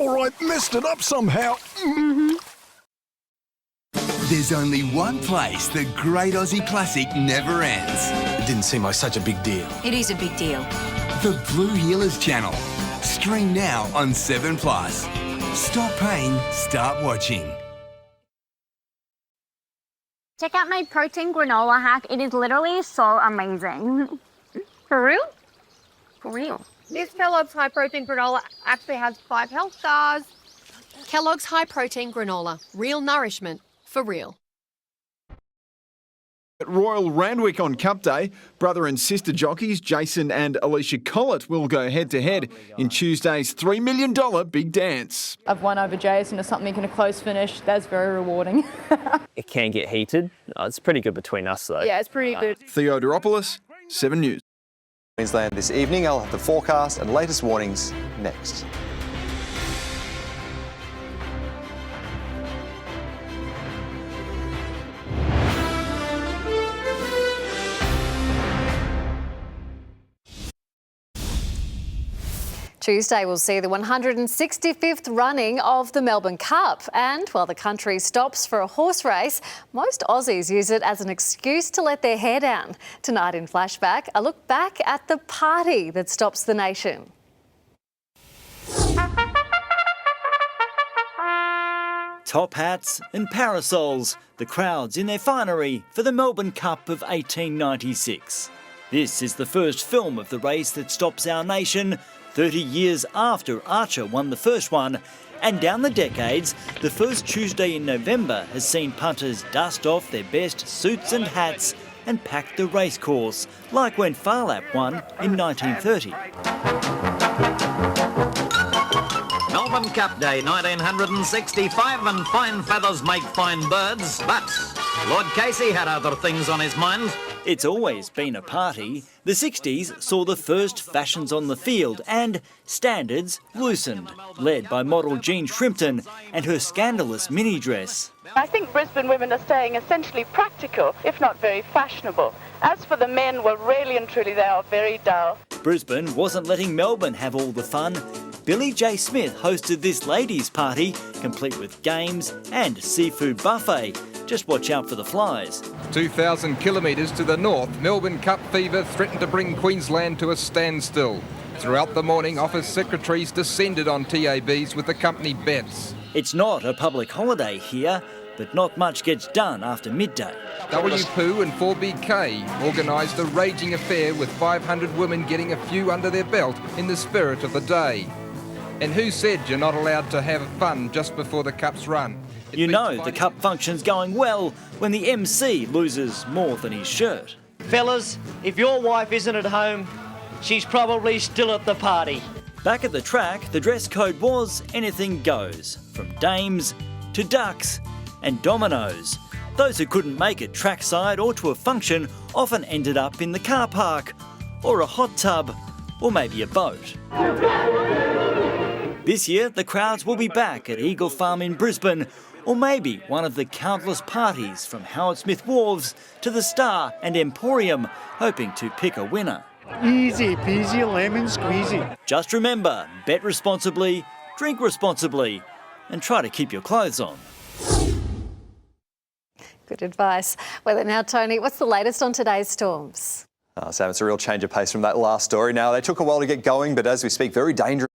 Or I messed it up somehow. There's only one place the great Aussie classic never ends. It didn't seem like such a big deal. It is a big deal. The Blue Healers Channel. Stream now on 7plus. Stop paying, start watching. Check out my protein granola hack. It is literally so amazing. For real? For real. This Kellogg's high protein granola actually has 5 health stars. Kellogg's high protein granola. Real nourishment for real. At Royal Randwick on Cup Day, brother and sister jockeys Jason and Alicia Collett will go head-to-head in Tuesday's $3 million Big Dance. I've won over Jason to something in a close finish. That's very rewarding. It can get heated. It's pretty good between us, though. Yeah, it's pretty good. Theodoropoulos, 7 News. Queensland this evening. I'll have the forecast and latest warnings next. Tuesday will see the 165th running of the Melbourne Cup, and while the country stops for a horse race, most Aussies use it as an excuse to let their hair down. Tonight in Flashback, a look back at the party that stops the nation. Top hats and parasols, the crowds in their finery for the Melbourne Cup of 1896. This is the first film of the race that stops our nation 30 years after Archer won the first one, and down the decades, the first Tuesday in November has seen punters dust off their best suits and hats and pack the racecourse, like when Farlap won in 1930. Melbourne Cup Day 1965, and fine feathers make fine birds, but Lord Casey had other things on his mind. It's always been a party. The 60s saw the first fashions on the field and standards loosened, led by model Jean Shrimpton and her scandalous mini dress. I think Brisbane women are staying essentially practical, if not very fashionable. As for the men, well, really and truly, they are very dull. Brisbane wasn't letting Melbourne have all the fun. Billy J. Smith hosted this ladies' party, complete with games and seafood buffet. Just watch out for the flies. 2,000 kilometres to the north, Melbourne Cup fever threatened to bring Queensland to a standstill. Throughout the morning, office secretaries descended on TABs with the company bets. It's not a public holiday here, but not much gets done after midday. WPOO and 4BK organised a raging affair with 500 women getting a few under their belt in the spirit of the day. And who said you're not allowed to have fun just before the Cup's run? You know the Cup function's going well when the MC loses more than his shirt. Fellas, if your wife isn't at home, she's probably still at the party. Back at the track, the dress code was anything goes, from dames to ducks and dominoes. Those who couldn't make it trackside or to a function often ended up in the car park, or a hot tub, or maybe a boat. This year, the crowds will be back at Eagle Farm in Brisbane, or maybe one of the countless parties from Howard Smith Wharves to the Star and Emporium, hoping to pick a winner. Easy peasy lemon squeezy. Just remember, bet responsibly, drink responsibly, and try to keep your clothes on. Good advice. Weather now, Tony. What's the latest on today's storms? Sam, it's a real change of pace from that last story. Now, they took a while to get going, but as we speak, very dangerous.